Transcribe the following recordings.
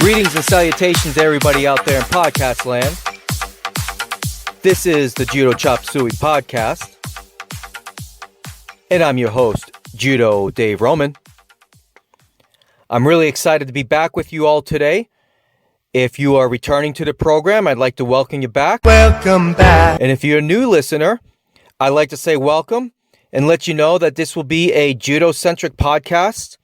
Greetings and salutations to everybody out there in podcast land. This is the Judo Chop Suey podcast, and I'm your host, Judo Dave Roman. I'm really excited to be back with you all today. If you are returning to the program, I'd like to welcome you back. Welcome back. And if you're a new listener, I'd like to say welcome and let you know that this will be a judo-centric podcast.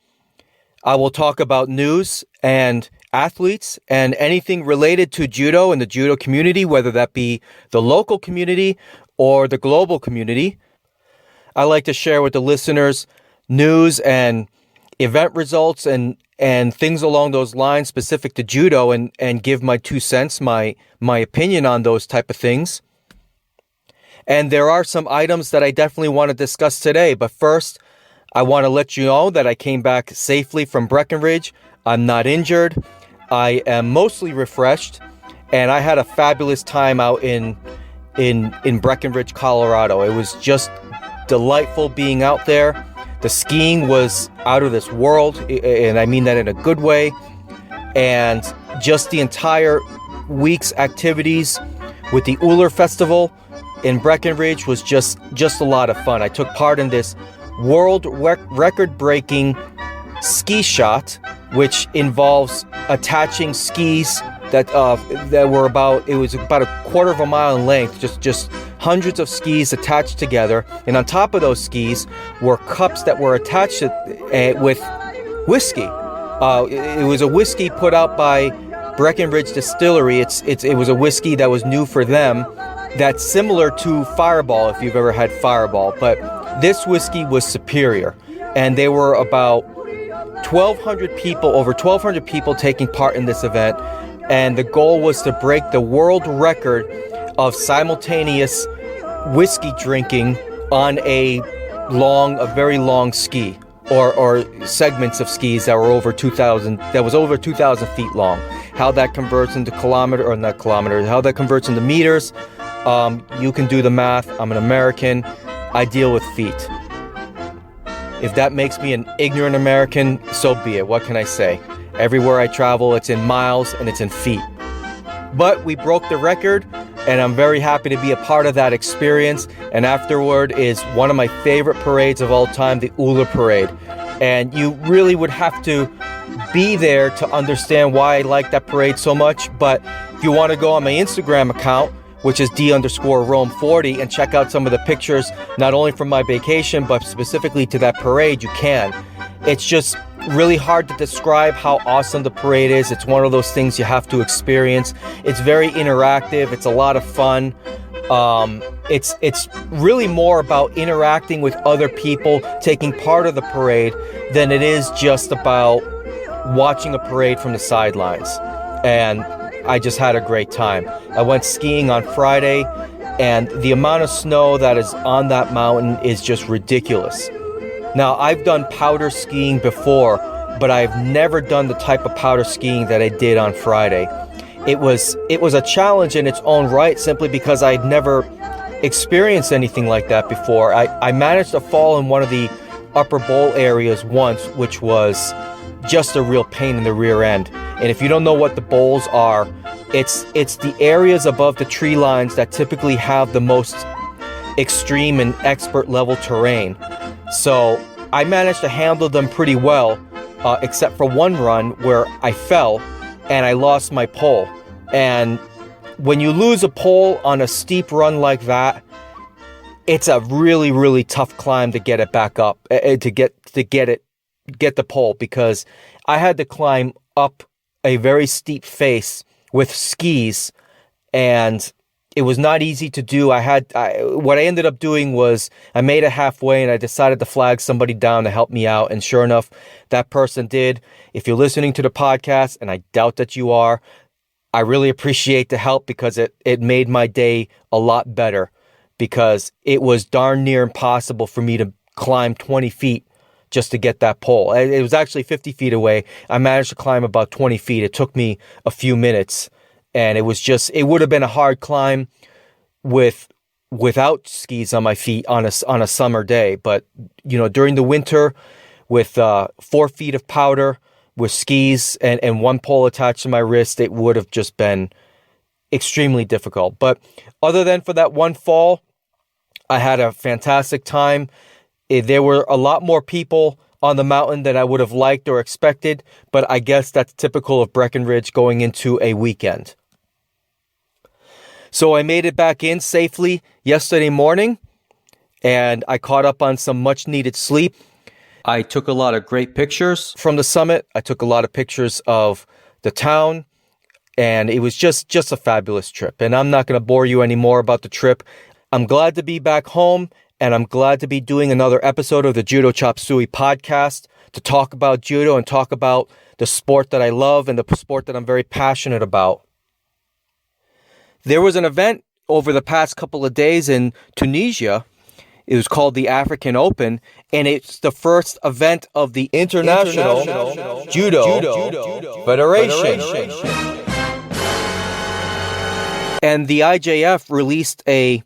I will talk about news and athletes and anything related to judo and the judo community, whether that be the local community or the global community. I like to share with the listeners news and event results and things along those lines specific to judo and give my 2 cents, my opinion on those type of things. And there are some items that I definitely want to discuss today. But first, I want to let you know that I came back safely from Breckenridge. I'm not injured. I am mostly refreshed, and I had a fabulous time out in Breckenridge, Colorado. It was just delightful being out there. The skiing was out of this world, and I mean that in a good way. And just the entire week's activities with the Uller Festival in Breckenridge was just a lot of fun. I took part in this world record-breaking ski shot, which involves attaching skis that were about a quarter of a mile in length, just hundreds of skis attached together, and on top of those skis were cups that were attached with whiskey. It was a whiskey put out by Breckenridge Distillery. It was a whiskey that was new for them, that's similar to Fireball, if you've ever had Fireball, but this whiskey was superior. And there were about over 1,200 people taking part in this event, and the goal was to break the world record of simultaneous whiskey drinking on a very long ski, or segments of skis that were over 2,000 feet long. How that converts into how that converts into meters, you can do the math. I'm an American. I deal with feet. If that makes me an ignorant American, so be it. What can I say? Everywhere I travel, it's in miles and it's in feet. But we broke the record, and I'm very happy to be a part of that experience. And afterward is one of my favorite parades of all time, the Uller Parade. And you really would have to be there to understand why I like that parade so much. But if you want to go on my Instagram account, which is D_Rome40, and check out some of the pictures, not only from my vacation, but specifically to that parade, you can. It's just really hard to describe how awesome the parade is. It's one of those things you have to experience. It's very interactive. It's a lot of fun. It's really more about interacting with other people, taking part of the parade, than it is just about watching a parade from the sidelines. And I just had a great time. I went skiing on Friday, and the amount of snow that is on that mountain is just ridiculous. Now, I've done powder skiing before, but I've never done the type of powder skiing that I did on Friday. It was a challenge in its own right, simply because I'd never experienced anything like that before. I managed to fall in one of the upper bowl areas once, which was just a real pain in the rear end. And if you don't know what the bowls are, it's the areas above the tree lines that typically have the most extreme and expert level terrain. So I managed to handle them pretty well, except for one run where I fell and I lost my pole. And when you lose a pole on a steep run like that, it's a really, really tough climb to get it back up, to get the pole, because I had to climb up a very steep face with skis, and it was not easy to do. What I ended up doing was I made it halfway, and I decided to flag somebody down to help me out, and sure enough, that person did. If you're listening to the podcast, and I doubt that you are, I really appreciate the help, because it made my day a lot better, because it was darn near impossible for me to climb 20 feet just to get that pole. It was actually 50 feet away. I managed to climb about 20 feet. It took me a few minutes, and it would have been a hard climb without skis on my feet on a summer day. But, during the winter with 4 feet of powder, with skis and one pole attached to my wrist, it would have just been extremely difficult. But other than for that one fall, I had a fantastic time. There were a lot more people on the mountain than I would have liked or expected, but I guess that's typical of Breckenridge going into a weekend. So I made it back in safely yesterday morning, and I caught up on some much needed sleep. I took a lot of great pictures from the summit. I took a lot of pictures of the town, and it was just a fabulous trip. And I'm not going to bore you anymore about the trip. I'm glad to be back home, and I'm glad to be doing another episode of the Judo Chop Suey podcast to talk about judo and talk about the sport that I love and the sport that I'm very passionate about. There was an event over the past couple of days in Tunisia. It was called the African Open, and it's the first event of the International Judo Federation. And the IJF released a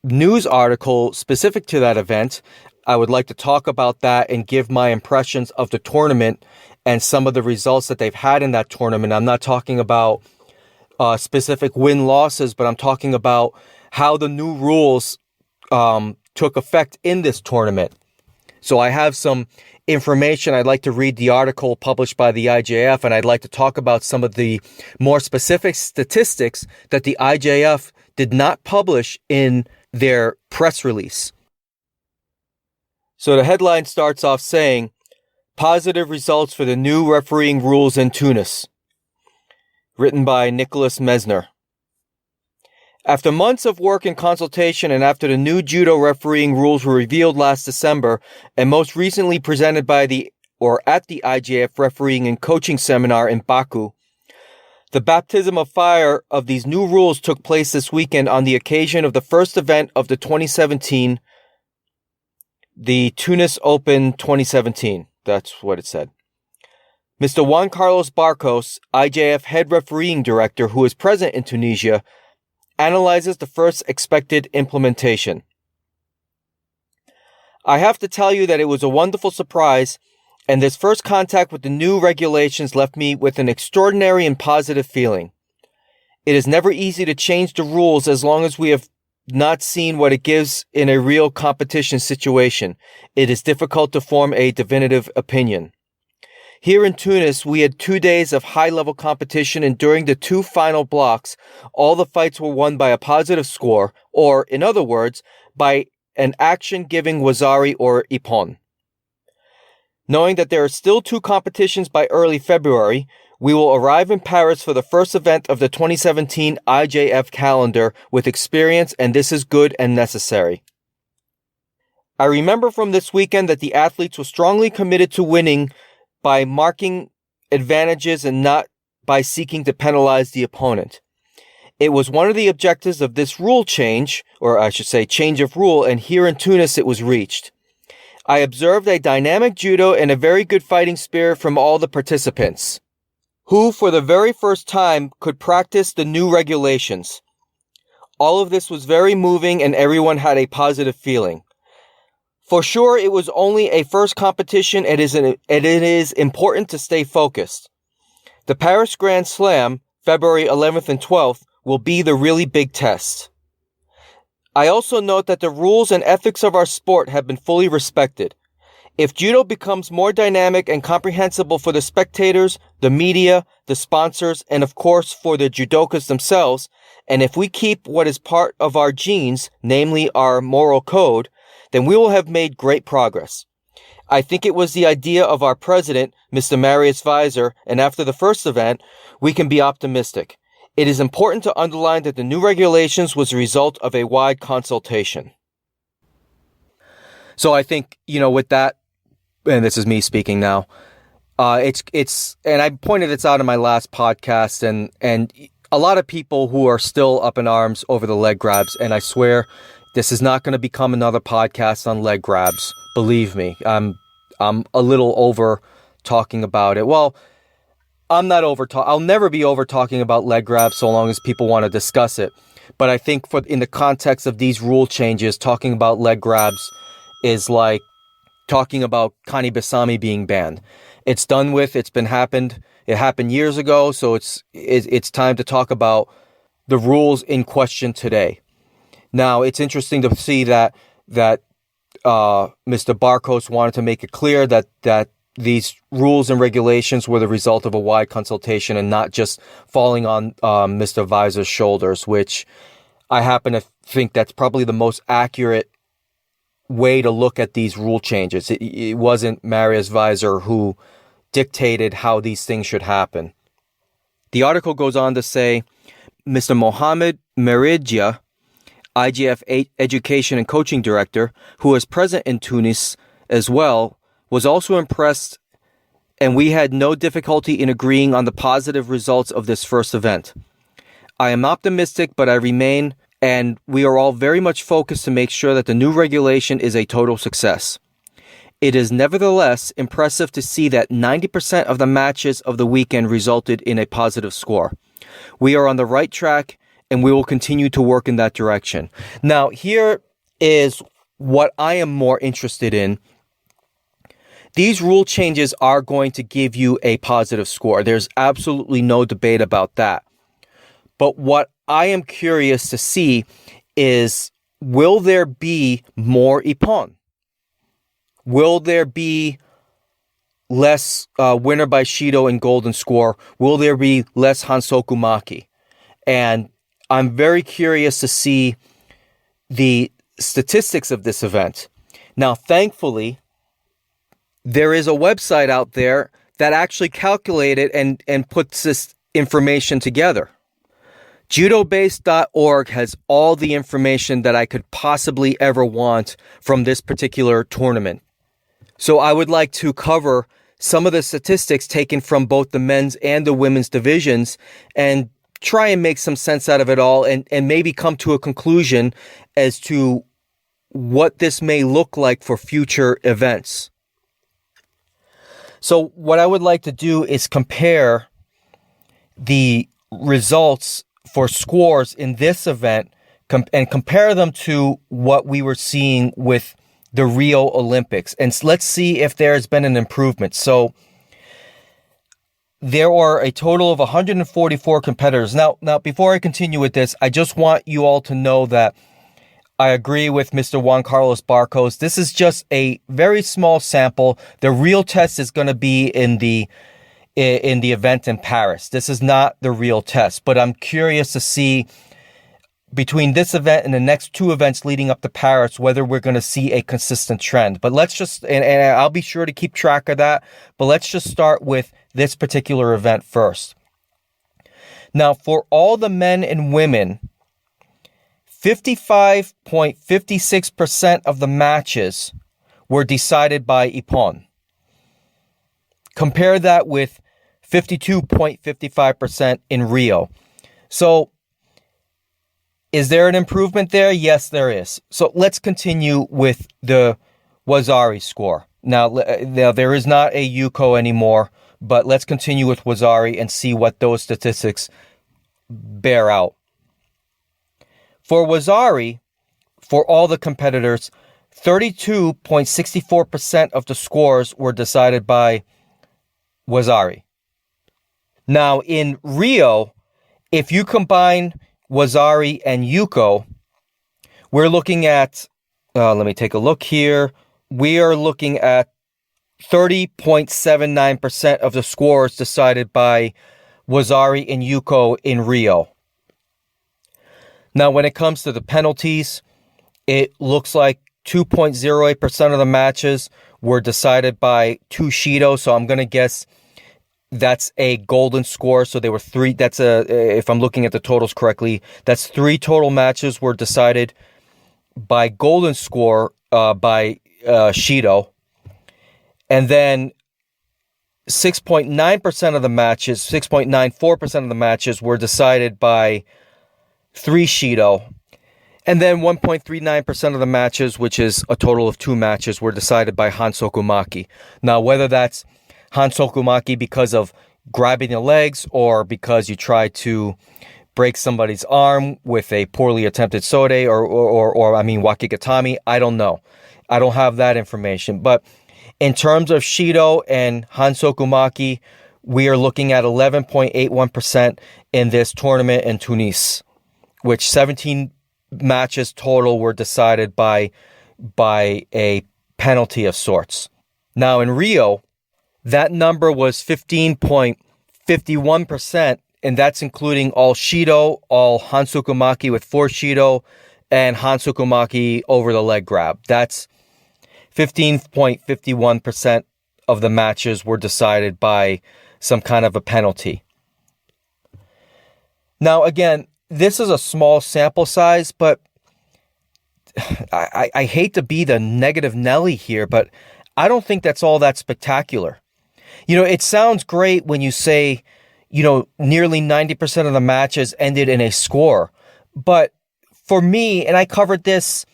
news article specific to that event. I would like to talk about that and give my impressions of the tournament and some of the results that they've had in that tournament. I'm not talking about specific win-losses, but I'm talking about how the new rules took effect in this tournament. So I have some information. I'd like to read the article published by the IJF, and I'd like to talk about some of the more specific statistics that the IJF did not publish in their press release. So the headline starts off saying, "Positive results for the new refereeing rules in Tunis." Written by Nicholas Mesner. After months of work and consultation, and after the new judo refereeing rules were revealed last December, and most recently presented by at the IJF refereeing and coaching seminar in Baku, the baptism of fire of these new rules took place this weekend on the occasion of the first event of the 2017, the Tunis Open 2017. That's what it said. Mr. Juan Carlos Barcos, IJF head refereeing director who is present in Tunisia, analyzes the first expected implementation. "I have to tell you that it was a wonderful surprise, and this first contact with the new regulations left me with an extraordinary and positive feeling. It is never easy to change the rules as long as we have not seen what it gives in a real competition situation. It is difficult to form a definitive opinion. Here in Tunis, we had 2 days of high-level competition, and during the 2 final blocks, all the fights were won by a positive score, or, in other words, by an action giving Wazari or Ippon. Knowing that there are still 2 competitions by early February, we will arrive in Paris for the first event of the 2017 IJF calendar with experience, and this is good and necessary. I remember from this weekend that the athletes were strongly committed to winning by marking advantages and not by seeking to penalize the opponent. It was one of the objectives of this rule change, or I should say change of rule, and here in Tunis it was reached. I observed a dynamic judo and a very good fighting spirit from all the participants, who for the very first time could practice the new regulations. All of this was very moving and everyone had a positive feeling. For sure, it was only a first competition and it is important to stay focused. The Paris Grand Slam, February 11th and 12th, will be the really big test. I also note that the rules and ethics of our sport have been fully respected. If judo becomes more dynamic and comprehensible for the spectators, the media, the sponsors, and of course for the judokas themselves, and if we keep what is part of our genes, namely our moral code, then we will have made great progress. I think it was the idea of our president, Mr. Marius Weiser, and after the first event, we can be optimistic. It is important to underline that the new regulations was a result of a wide consultation." So I think, with that, and this is me speaking now, it's, and I pointed this out in my last podcast, and a lot of people who are still up in arms over the leg grabs, and I swear, this is not going to become another podcast on leg grabs. Believe me, I'm a little over talking about it. Well, I'm not I'll never be over talking about leg grabs so long as people want to discuss it. But I think in the context of these rule changes, talking about leg grabs is like talking about Kani Basami being banned. It's done with. It happened years ago, so it's time to talk about the rules in question today. Now, it's interesting to see that Mr. Barkos wanted to make it clear that these rules and regulations were the result of a wide consultation and not just falling on Mr. Weiser's shoulders, which I happen to think that's probably the most accurate way to look at these rule changes. It wasn't Marius Weiser who dictated how these things should happen. The article goes on to say, Mr. Mohammed Meridja, IGF Education and Coaching Director, who was present in Tunis as well, was also impressed, and we had no difficulty in agreeing on the positive results of this first event. I am optimistic, but I remain, and we are all very much focused to make sure that the new regulation is a total success. It is nevertheless impressive to see that 90% of the matches of the weekend resulted in a positive score. We are on the right track, and we will continue to work in that direction. Now, here is what I am more interested in. These rule changes are going to give you a positive score. There's absolutely no debate about that. But what I am curious to see is, will there be more ippon? Will there be less winner by Shido and golden score? Will there be less Hansoku Maki? And I'm very curious to see the statistics of this event. Now, thankfully, there is a website out there that actually calculated and puts this information together. Judobase.org has all the information that I could possibly ever want from this particular tournament. So I would like to cover some of the statistics taken from both the men's and the women's divisions and try and make some sense out of it all and maybe come to a conclusion as to what this may look like for future events. So what I would like to do is compare the results for scores in this event and compare them to what we were seeing with the Rio Olympics. And let's see if there has been an improvement. So there are a total of 144 competitors. Now, before I continue with this, I just want you all to know that I agree with Mr. Juan Carlos Barkos. This is just a very small sample. The real test is going to be in the event in Paris. This is not the real test, but I'm curious to see between this event and the next two events leading up to Paris, whether we're going to see a consistent trend. But let's just, and I'll be sure to keep track of that, but let's just start with this particular event first. Now, for all the men and women, 55.56% of the matches were decided by ippon. Compare that with 52.55% in Rio. So, is there an improvement there? Yes, there is. So let's continue with the Wazzari score. Now there is not a Yuko anymore, but let's continue with Wazzari and see what those statistics bear out. For Wazzari, for all the competitors, 32.64% of the scores were decided by Wazzari. Now in Rio, if you combine Wazzari and Yuko, we're looking at, let me take a look here. We are looking at 30.79% of the scores decided by Wazzari and Yuko in Rio. Now, when it comes to the penalties, it looks like 2.08% of the matches were decided by two Shido, so I'm going to guess that's a golden score. So there were three. If I'm looking at the totals correctly, that's three total matches were decided by golden score by Shido. And then 6.9% of the matches, 6.94% of the matches were decided by three Shido. And then 1.39% of the matches, which is a total of two matches, were decided by Hansoku Maki. Now, whether that's Hansoku Maki because of grabbing the legs or because you try to break somebody's arm with a poorly attempted sode or wakigatami, I don't know. I don't have that information. But In terms of Shido and Hansokumaki, we are looking at 11.81% in this tournament in Tunis, which 17 matches total were decided by a penalty of sorts. Now in Rio, that number was 15.51%, and that's including all Shido, all Hansokumaki with 4 Shido, and Hansokumaki over the leg grab. That's 15.51% of the matches were decided by some kind of a penalty. Now, again, this is a small sample size, but I hate to be the negative Nelly here, but I don't think that's all that spectacular. It sounds great when you say, nearly 90% of the matches ended in a score. But for me, and I covered this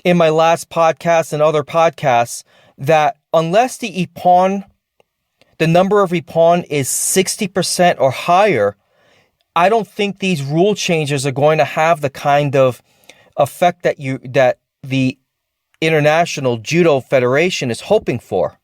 in my last podcast and other podcasts, that unless the number of ippon is 60% or higher, I don't think these rule changes are going to have the kind of effect that the International Judo Federation is hoping for.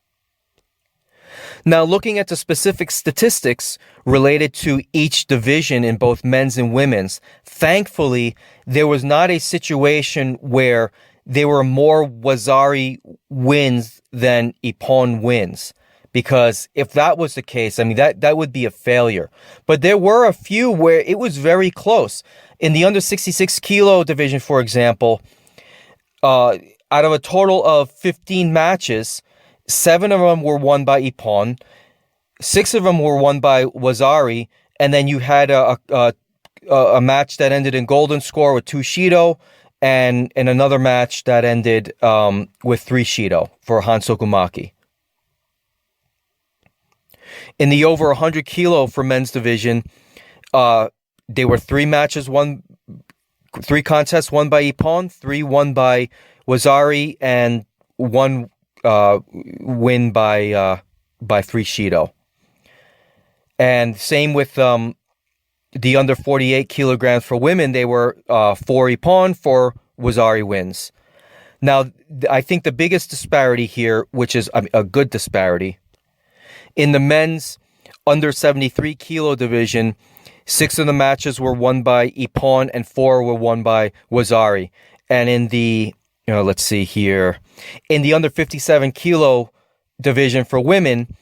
Now, looking at the specific statistics related to each division in both men's and women's, thankfully, there was not a situation where there were more Wazari wins than ippon wins. Because if that was the case, that would be a failure. But there were a few where it was very close. In the under 66 kilo division, for example, out of a total of 15 matches, 7 of them were won by ippon, 6 of them were won by Wazari, and then you had a match that ended in golden score with 2 Shido, and another match that ended with 3 Shido for Hansokumaki. In the over 100 kilo for men's division, there were 3 contests won by ippon, 3 won by Wazari, and 1 win by 3 Shido. And same with the under 48 kilograms for women, they were 4 ippon, 4 Wazari wins. Now, I think the biggest disparity here, which is a good disparity, in the men's under 73 kilo division, 6 of the matches were won by ippon and 4 were won by Wazari. And in the, let's see here, in the under 57 kilo division for women,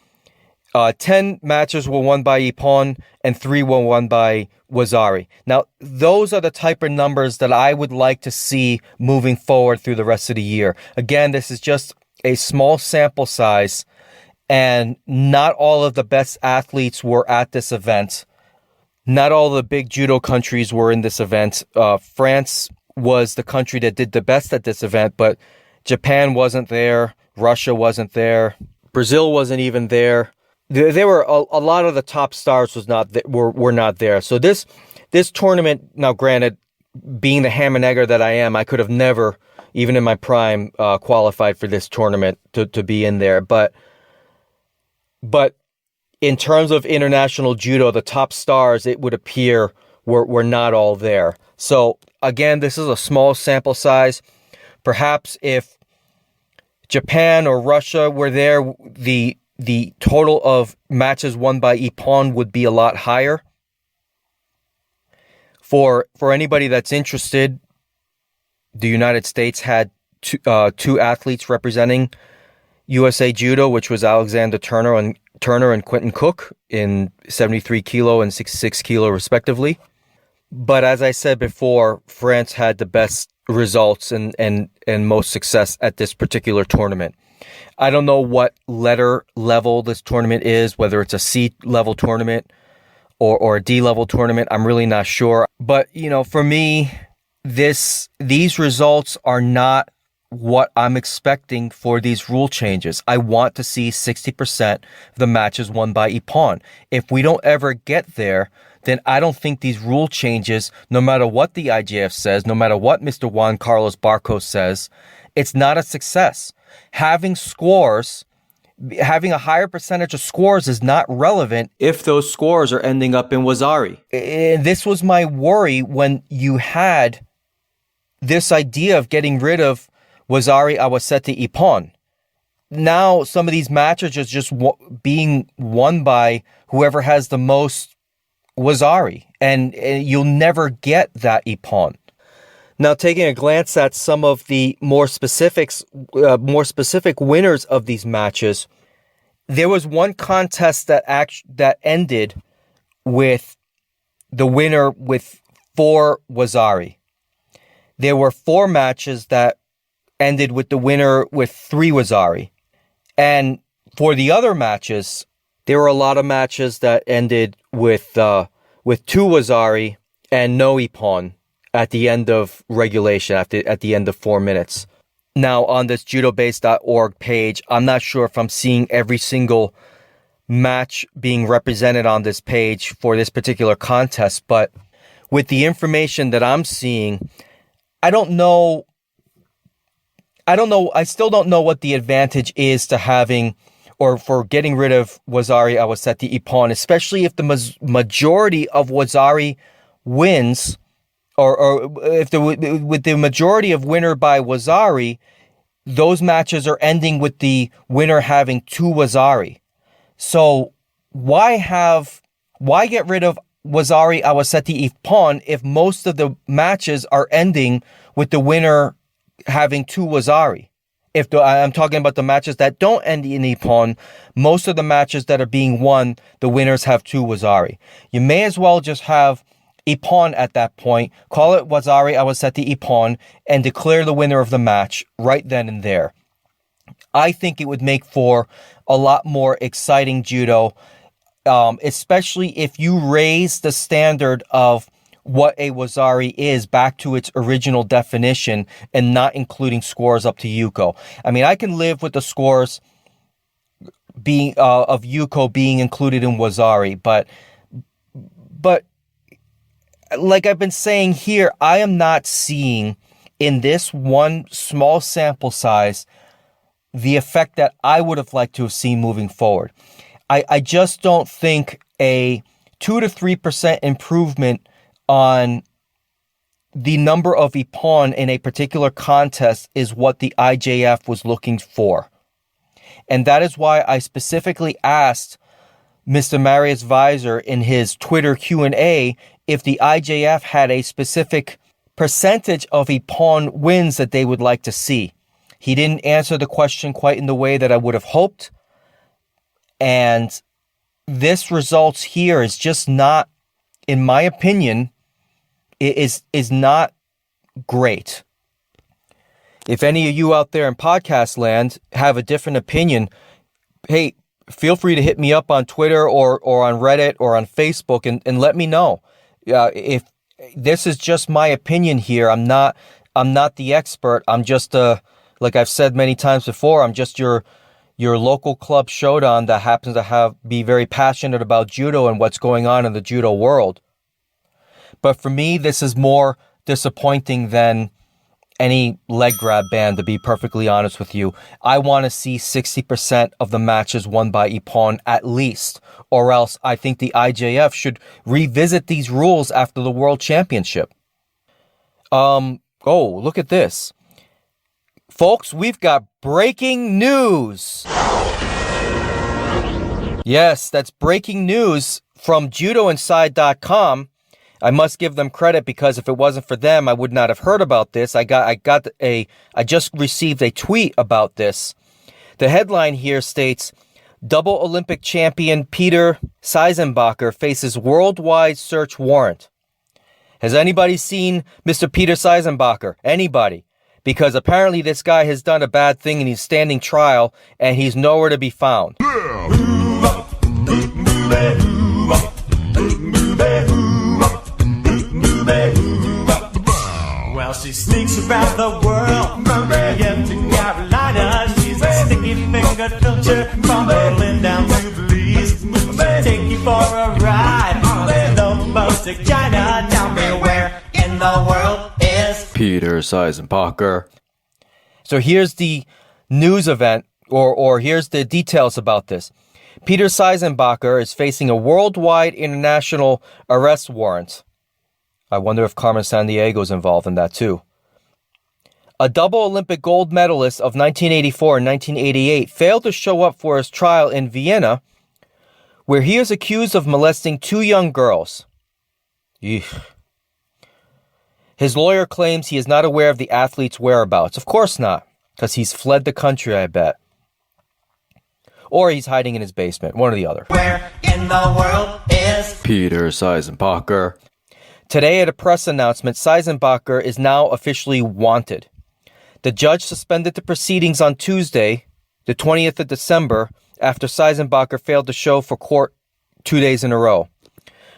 10 matches were won by ippon and 3 were won by Wazari. Now, those are the type of numbers that I would like to see moving forward through the rest of the year. Again, this is just a small sample size, and not all of the best athletes were at this event. Not all the big judo countries were in this event. France was the country that did the best at this event, but Japan wasn't there. Russia wasn't there. Brazil wasn't even there. There were a lot of the top stars were not there. So this tournament, now granted, being the ham and egger that I am, I could have never, even in my prime, qualified for this tournament to be in there. But in terms of international judo, the top stars, it would appear, were not all there. So again, this is a small sample size. Perhaps if Japan or Russia were there, the total of matches won by ippon would be a lot higher. For anybody that's interested, the United States had two athletes representing USA Judo, which was Alexander Turner and Quentin Cook in 73 kilo and 66 kilo respectively. But as I said before, France had the best results and most success at this particular tournament. I don't know what level this tournament is, whether it's a C level tournament or a D level tournament. I'm really not sure. But, for me, these results are not what I'm expecting for these rule changes. I want to see 60% of the matches won by ippon. If we don't ever get there, then I don't think these rule changes, no matter what the IJF says, no matter what Mr. Juan Carlos Barcos says, it's not a success. Having a higher percentage of scores is not relevant if those scores are ending up in Wazari. And this was my worry when you had this idea of getting rid of Wazari Awasete ippon. now some of these matches are just being won by whoever has the most Wazari, and you'll never get that ippon. Now, taking a glance at some of the more specific winners of these matches, there was one contest that ended with the winner with 4 Wazari. There were 4 matches that ended with the winner with 3 Wazari. And for the other matches, there were a lot of matches that ended with 2 Wazari and no ippon at the end of regulation, at the end of 4 minutes. Now, on this judobase.org page, I'm not sure if I'm seeing every single match being represented on this page for this particular contest, but with the information that I'm seeing, I still don't know what the advantage is to having or for getting rid of Wazari Awaseti ippon, especially if the majority of Wazari wins, or if with the majority of winner by Wazari, those matches are ending with the winner having 2 Wazari. So why get rid of Wazari Awaseti ippon if most of the matches are ending with the winner having 2 Wazari? I'm talking about the matches that don't end in ippon, most of the matches that are being won, the winners have 2 Wazari. You may as well just have ippon at that point, call it Wazari Awaseti ippon, and declare the winner of the match right then and there. I think it would make for a lot more exciting judo, especially if you raise the standard of what a Wazari is back to its original definition and not including scores up to Yuko. I mean, I can live with the scores being of Yuko being included in Wazari, but like I've been saying here, I am not seeing in this one small sample size the effect that I would have liked to have seen moving forward. I just don't think a 2 to 3% improvement on the number of ippon in a particular contest is what the IJF was looking for. And that is why I specifically asked Mr. Marius Weiser in his Twitter Q&A if the IJF had a specific percentage of ippon wins that they would like to see. He didn't answer the question quite in the way that I would have hoped. And this results here is just not, in my opinion, is not great. If any of you out there in podcast land have a different opinion, hey, feel free to hit me up on Twitter or on Reddit or on Facebook and let me know. If this is just my opinion here, I'm not the expert. I'm just like I've said many times before, I'm just your local club showdown that happens to be very passionate about judo and what's going on in the judo world. But for me, this is more disappointing than any leg grab ban, to be perfectly honest with you. I want to see 60% of the matches won by ippon at least, or else I think the IJF should revisit these rules after the World Championship. Oh, look at this. Folks, we've got breaking news. Yes, that's breaking news from judoinside.com. I must give them credit because if it wasn't for them, I would not have heard about this. I just received a tweet about this. The headline here states, double Olympic champion Peter Seisenbacher faces worldwide search warrant. Has anybody seen Mr. Peter Seisenbacher? Anybody? Because apparently this guy has done a bad thing and he's standing trial and he's nowhere to be found. Well, she sneaks around the world from Vienna to Carolina. She's a sticky fingered filter from Berlin down to Belize. Take you for a ride on the most of China. Tell me where in the world is Peter Seisenbacher. So here's the news event, or here's the details about this. Peter Seisenbacher is facing a worldwide international arrest warrant. I wonder if Carmen Sandiego is involved in that too. A double Olympic gold medalist of 1984 and 1988 failed to show up for his trial in Vienna, where he is accused of molesting 2 young girls. Eesh. His lawyer claims he is not aware of the athlete's whereabouts. Of course not, because he's fled the country, I bet. Or he's hiding in his basement, one or the other. Where in the world is Peter Seisenbacher? Today at a press announcement, Seisenbacher is now officially wanted. The judge suspended the proceedings on Tuesday, the 20th of December, after Seisenbacher failed to show for court 2 days in a row.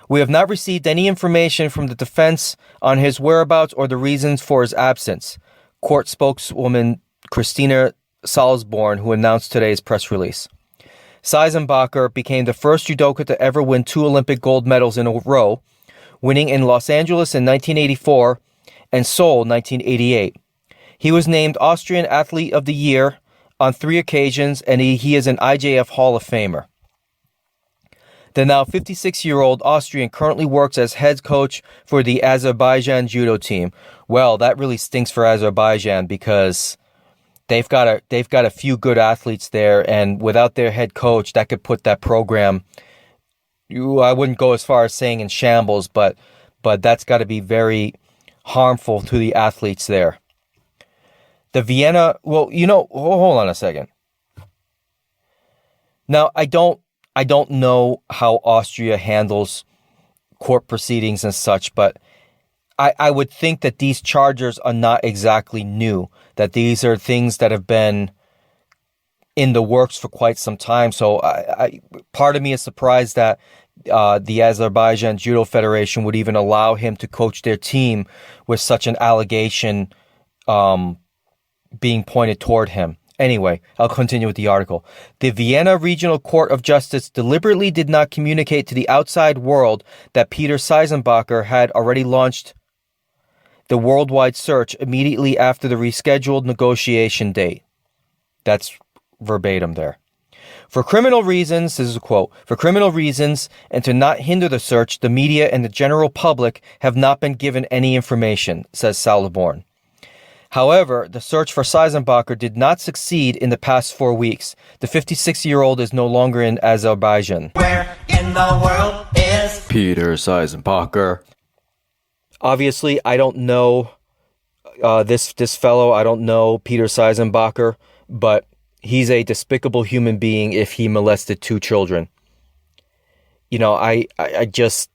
We have not received any information from the defense on his whereabouts or the reasons for his absence, court spokeswoman Christina Salzborn, who announced today's press release. Seisenbacher became the first judoka to ever win 2 Olympic gold medals in a row, winning in Los Angeles in 1984 and Seoul 1988. He was named Austrian Athlete of the Year on 3 occasions, and he is an IJF Hall of Famer. The now 56-year-old Austrian currently works as head coach for the Azerbaijan judo team. Well, that really stinks for Azerbaijan because they've got a few good athletes there, and without their head coach, that could put that program, I wouldn't go as far as saying in shambles, but that's got to be very harmful to the athletes there. The Vienna, well, hold on a second. Now, I don't know how Austria handles court proceedings and such, but I would think that these charges are not exactly new, that these are things that have been in the works for quite some time. So part of me is surprised that the Azerbaijan Judo Federation would even allow him to coach their team with such an allegation being pointed toward him. Anyway, I'll continue with the article. The Vienna Regional Court of Justice deliberately did not communicate to the outside world that Peter Seisenbacher had already launched the worldwide search immediately after the rescheduled negotiation date. That's verbatim there. For criminal reasons, this is a quote, for criminal reasons and to not hinder the search, the media and the general public have not been given any information, says Salzborn. However, the search for Seisenbacher did not succeed in the past 4 weeks. The 56-year-old is no longer in Azerbaijan. where in the world is Peter Seisenbacher. Obviously, I don't know this fellow. I don't know Peter Seisenbacher, but he's a despicable human being if he molested 2 children. I just,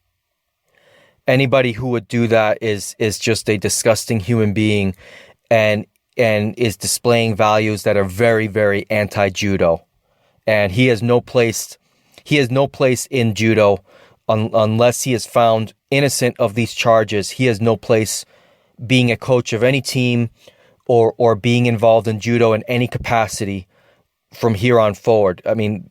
anybody who would do that is just a disgusting human being and is displaying values that are very, very anti-judo. And he has no place in judo unless he is found innocent of these charges. He has no place being a coach of any team or being involved in judo in any capacity from here on forward. I mean,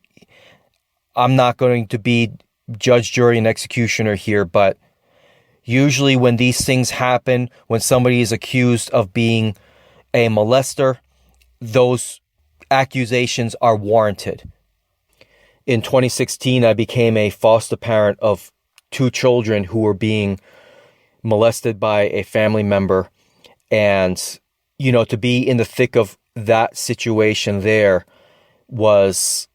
I'm not going to be judge, jury, and executioner here, but usually when these things happen, when somebody is accused of being a molester, those accusations are warranted. In 2016, I became a foster parent of 2 children who were being molested by a family member. And, to be in the thick of that situation there was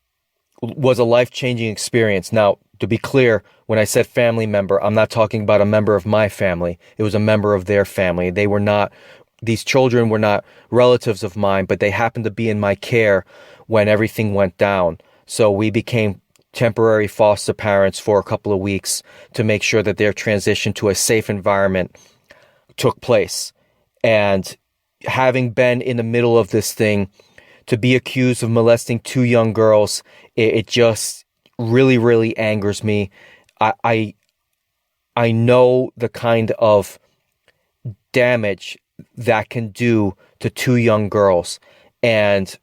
a life-changing experience. Now, to be clear, when I said family member, I'm not talking about a member of my family. It was a member of their family. These children were not relatives of mine, but they happened to be in my care when everything went down. So we became temporary foster parents for a couple of weeks to make sure that their transition to a safe environment took place. And having been in the middle of this thing, to be accused of molesting 2 young girls, it just really, really angers me. I know the kind of damage that can do to 2 young girls, and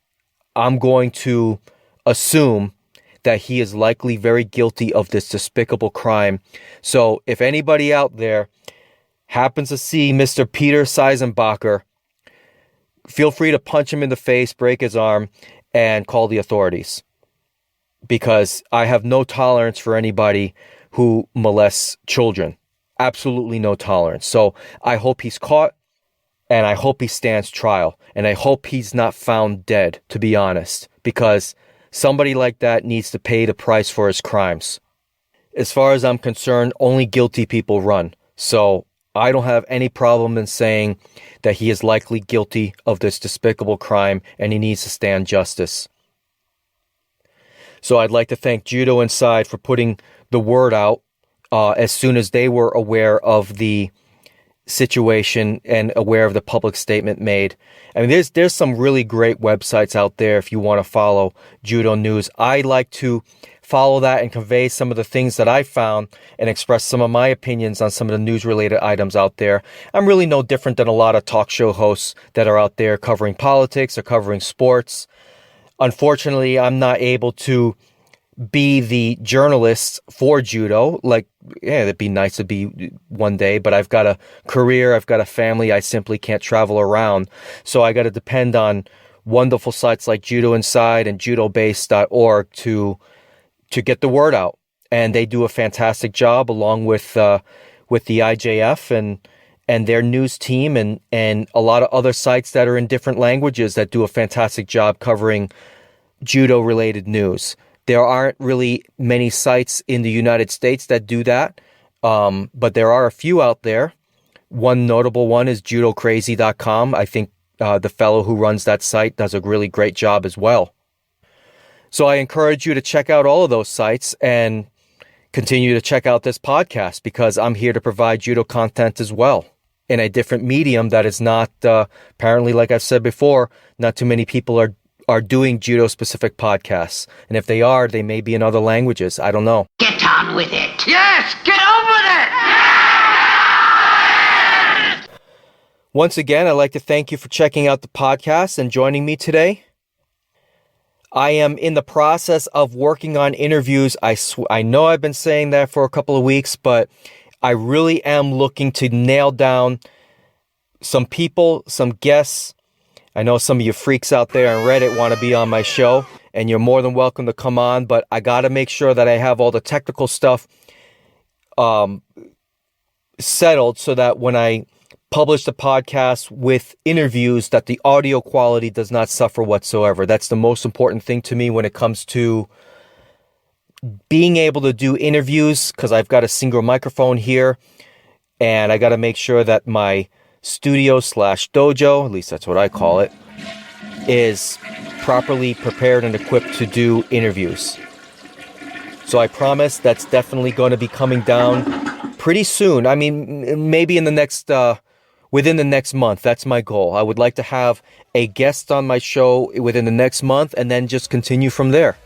I'm going to assume that he is likely very guilty of this despicable crime. So if anybody out there happens to see Mr. Peter Seisenbacher, feel free to punch him in the face, break his arm, and call the authorities. Because I have no tolerance for anybody who molests children. Absolutely no tolerance. So I hope he's caught. And I hope he stands trial. And I hope he's not found dead, to be honest, because somebody like that needs to pay the price for his crimes. As far as I'm concerned, only guilty people run. So I don't have any problem in saying that he is likely guilty of this despicable crime and he needs to stand justice. So I'd like to thank Judo Inside for putting the word out as soon as they were aware of the situation and aware of the public statement made. I mean, there's some really great websites out there if you want to follow judo news. I like to follow that and convey some of the things that I found and express some of my opinions on some of the news-related items out there. I'm really no different than a lot of talk show hosts that are out there covering politics or covering sports. Unfortunately, I'm not able to be the journalist for judo. Like, yeah, it'd be nice to be one day, but I've got a career, I've got a family, I simply can't travel around. So I got to depend on wonderful sites like Judo Inside and judobase.org to get the word out. And they do a fantastic job along with the IJF and their news team and a lot of other sites that are in different languages that do a fantastic job covering judo related news. There aren't really many sites in the United States that do that, but there are a few out there. One notable one is judocrazy.com. I think the fellow who runs that site does a really great job as well. So I encourage you to check out all of those sites and continue to check out this podcast because I'm here to provide judo content as well in a different medium that is not, apparently, like I've said before, not too many people are doing judo-specific podcasts. And if they are, they may be in other languages. I don't know. Get on with it. Yes, get on with it. Once again, I'd like to thank you for checking out the podcast and joining me today. I am in the process of working on interviews. I know I've been saying that for a couple of weeks, but I really am looking to nail down some people, some guests. I know some of you freaks out there on Reddit want to be on my show, and you're more than welcome to come on, but I got to make sure that I have all the technical stuff settled so that when I publish the podcast with interviews, that the audio quality does not suffer whatsoever. That's the most important thing to me when it comes to being able to do interviews, because I've got a single microphone here, and I got to make sure that my studio/dojo, at least that's what I call it, is properly prepared and equipped to do interviews. So I promise that's definitely going to be coming down pretty soon. I mean, maybe in the next, within the next month. That's my goal. I would like to have a guest on my show within the next month and then just continue from there.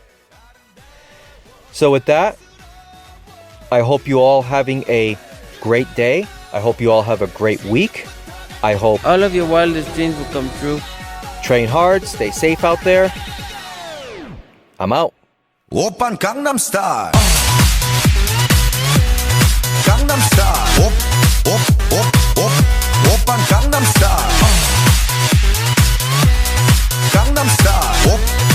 So with that, I hope you all having a great day. I hope you all have a great week. I hope all of your wildest dreams will come true. Train hard, stay safe out there. I'm out. Oppan Gangnam Style. Gangnam Style. Oppan Gangnam Style. Gangnam Style.